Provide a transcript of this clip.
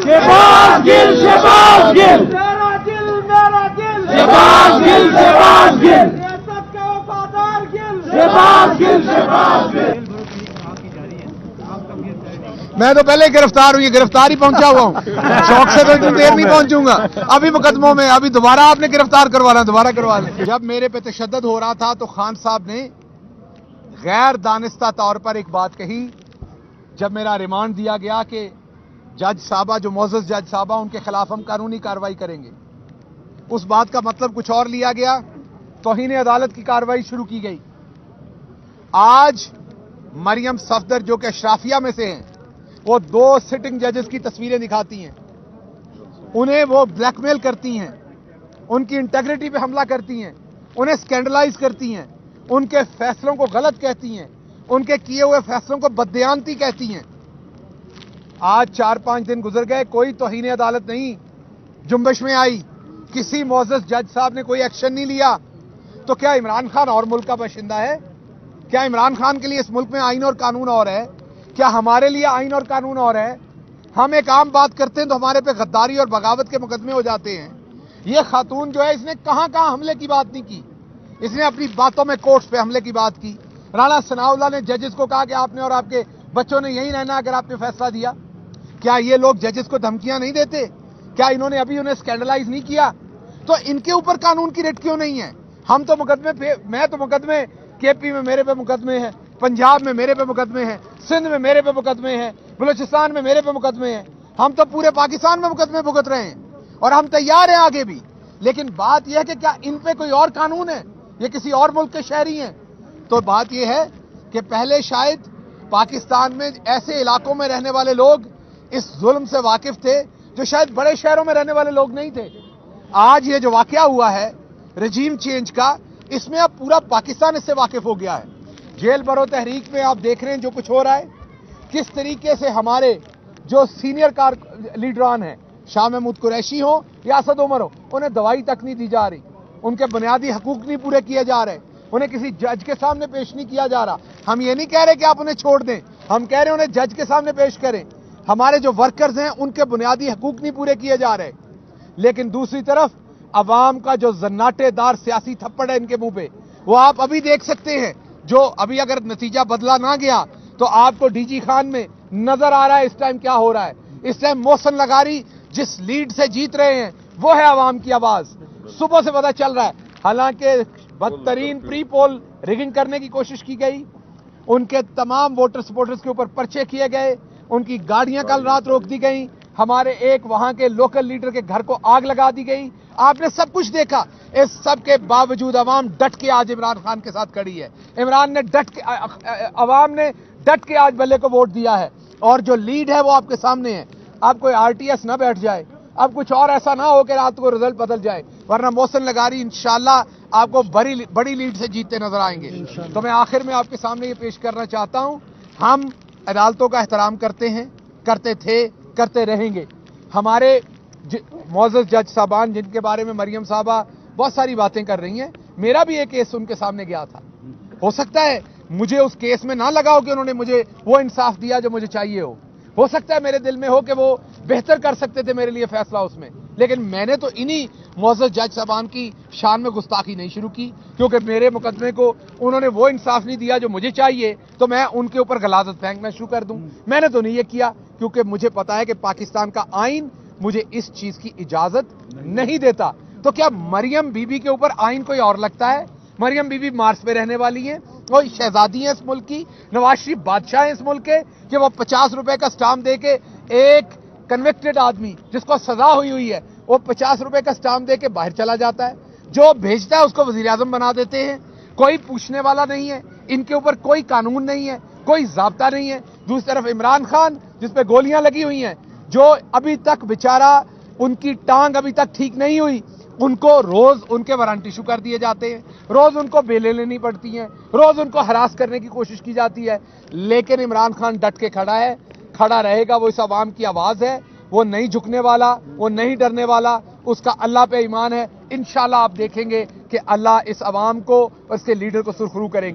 शहबाज गिल, शहबाज गिल, मेरा दिल, मेरा दिल, शहबाज गिल, शहबाज गिल, रियासत का वफादार गिल, शहबाज गिल, शहबाज गिल। मैं तो पहले ही गिरफ्तार हुई, गिरफ्तार ही पहुंचा हुआ हूँ। शौक से तो इतनी देर नहीं पहुंचूंगा। अभी मुकदमों में, अभी दोबारा आपने गिरफ्तार करवाना, दोबारा करवा लें। जब मेरे पे तशद्दुद हो रहा था तो खान साहब ने गैर दानिस्ता तौर पर एक बात कही। जब मेरा रिमांड दिया गया कि जज साहबा, जो मोअज़्ज़ज़ जज साहबा, उनके खिलाफ हम कानूनी कार्रवाई करेंगे, उस बात का मतलब कुछ और लिया गया। तौहीन अदालत की कार्रवाई शुरू की गई। आज मरियम सफदर, जो कि अशराफिया में से हैं, वो 2 सिटिंग जजेस की तस्वीरें दिखाती हैं, उन्हें वो ब्लैकमेल करती हैं, उनकी इंटेग्रिटी पे हमला करती हैं, उन्हें स्कैंडलाइज करती हैं, उनके फैसलों को गलत कहती हैं, उनके किए हुए फैसलों को बददियानती कहती हैं। आज 4-5 दिन गुजर गए, कोई तौहीन अदालत नहीं जुम्बिश में आई, किसी मोअज़्ज़ज़ जज साहब ने कोई एक्शन नहीं लिया। तो क्या इमरान खान और मुल्क का बाशिंदा है? क्या इमरान खान के लिए इस मुल्क में आइन और कानून और है? क्या हमारे लिए आइन और कानून और है? हम एक आम बात करते हैं तो हमारे पे गद्दारी और बगावत के मुकदमे हो जाते हैं। ये खातून जो है, इसने कहां कहां हमले की बात नहीं की। इसने अपनी बातों में कोर्ट्स पे हमले की बात की। राणा सनाउल्लाह ने जजेस को कहा कि आपने और आपके बच्चों ने यहीं रहना अगर आपने फैसला दिया। क्या ये लोग जजेस को धमकियां नहीं देते? क्या इन्होंने अभी उन्हें स्कैंडलाइज नहीं किया? तो इनके ऊपर कानून की रिट क्यों नहीं है? हम तो मुकदमे पे, मैं तो मुकदमे, केपी में मेरे पे मुकदमे हैं, पंजाब में मेरे पे मुकदमे हैं, सिंध में मेरे पे मुकदमे हैं, बलूचिस्तान में मेरे पे मुकदमे हैं। हम तो पूरे पाकिस्तान में मुकदमे भुगत रहे हैं और हम तैयार हैं आगे भी। लेकिन बात यह है कि क्या इन पे कोई और कानून है? ये किसी और मुल्क के शहरी हैं? तो बात यह है कि पहले शायद पाकिस्तान में ऐसे इलाकों में रहने वाले लोग इस जुल्म से वाकिफ थे जो शायद बड़े शहरों में रहने वाले लोग नहीं थे। आज ये जो वाकया हुआ है रजीम चेंज का, इसमें अब पूरा पाकिस्तान इससे वाकिफ हो गया है। जेल भरो तहरीक में आप देख रहे हैं जो कुछ हो रहा है, किस तरीके से हमारे जो सीनियर लीडरान हैं, शाह महमूद कुरैशी हो या असद उमर हो, उन्हें दवाई तक नहीं दी जा रही, उनके बुनियादी हकूक नहीं पूरे किए जा रहे, उन्हें किसी जज के सामने पेश नहीं किया जा रहा। हम ये नहीं कह रहे कि आप उन्हें छोड़ दें, हम कह रहे हैं उन्हें जज के सामने पेश करें। हमारे जो वर्कर्स हैं उनके बुनियादी हकूक नहीं पूरे किए जा रहे। लेकिन दूसरी तरफ अवाम का जो जन्नाटेदार सियासी थप्पड़ है इनके मुंह पे, वो आप अभी देख सकते हैं। जो अभी अगर नतीजा बदला ना गया तो आपको डीजी खान में नजर आ रहा है इस टाइम क्या हो रहा है। इस टाइम मोहसिन लगारी जिस लीड से जीत रहे हैं वो है अवाम की आवाज, सुबह से पता चल रहा है। हालांकि बदतरीन प्री पोल रिगिंग करने की कोशिश की गई, उनके तमाम वोटर सपोर्टर्स के ऊपर पर्चे किए गए, उनकी गाड़ियां कल रात रोक दी गई, हमारे एक वहां के लोकल लीडर के घर को आग लगा दी गई। आपने सब कुछ देखा। इस सब के बावजूद अवाम डट के आज इमरान खान के साथ खड़ी है। इमरान ने डट के, अवाम ने डट के आज बल्ले को वोट दिया है और जो लीड है वो आपके सामने है। अब कोई आरटीएस ना बैठ जाए, अब कुछ और ऐसा ना हो कि रात को रिजल्ट बदल जाए, वरना मोहसिन लगारी इंशाल्लाह आपको बड़ी लीड से जीतते नजर आएंगे। तो मैं आखिर में आपके सामने ये पेश करना चाहता हूं, हम अदालतों का एहतराम करते हैं, करते थे, करते रहेंगे। हमारे मोअज़्ज़ज़ जज साहबान जिनके बारे में मरियम साहबा बहुत सारी बातें कर रही हैं, मेरा भी एक केस उनके सामने गया था। हो सकता है मुझे उस केस में ना लगा हो कि उन्होंने मुझे वो इंसाफ दिया जो मुझे चाहिए हो सकता है मेरे दिल में हो कि वो बेहतर कर सकते थे मेरे लिए फैसला उसमें, लेकिन मैंने तो इन्हीं मोअज़्ज़ज़ जज साहबान की शान में गुस्ताखी नहीं शुरू की, क्योंकि मेरे मुकदमे को उन्होंने वो इंसाफ नहीं दिया जो मुझे चाहिए तो मैं उनके ऊपर गलाजत फेंकना शुरू कर दूं। मैंने तो नहीं ये किया, क्योंकि मुझे पता है कि पाकिस्तान का आइन मुझे इस चीज की इजाजत नहीं देता। तो क्या मरियम बीबी के ऊपर आइन कोई और लगता है? मरियम बीबी मार्स पे रहने वाली है, वो शहजादी है इस मुल्क की, नवाज शरीफ बादशाह है इस मुल्क के, कि वो 50 रुपए का स्टाम्प दे के एक कन्विक्टेड आदमी जिसको सजा हुई है वो 50 रुपए का स्टाम्प दे के बाहर चला जाता है, जो भेजता है उसको वजीर आजम बना देते हैं, कोई पूछने वाला नहीं है, इनके ऊपर कोई कानून नहीं है, कोई जाब्ता नहीं है। दूसरी तरफ इमरान खान जिसपे गोलियां लगी हुई हैं, जो अभी तक बेचारा, उनकी टांग अभी तक ठीक नहीं हुई, उनको रोज उनके वारंट इशू कर दिए जाते हैं, रोज उनको बेलें लेनी पड़ती हैं, रोज उनको हरास करने की कोशिश की जाती है। लेकिन इमरान खान डट के खड़ा है, खड़ा रहेगा। वो इस आवाम की आवाज है, वो नहीं झुकने वाला, वो नहीं डरने वाला, उसका अल्लाह पे ईमान है। इंशाल्लाह आप देखेंगे कि अल्लाह इस आवाम को और इसके लीडर को सुरखरू करेंगे।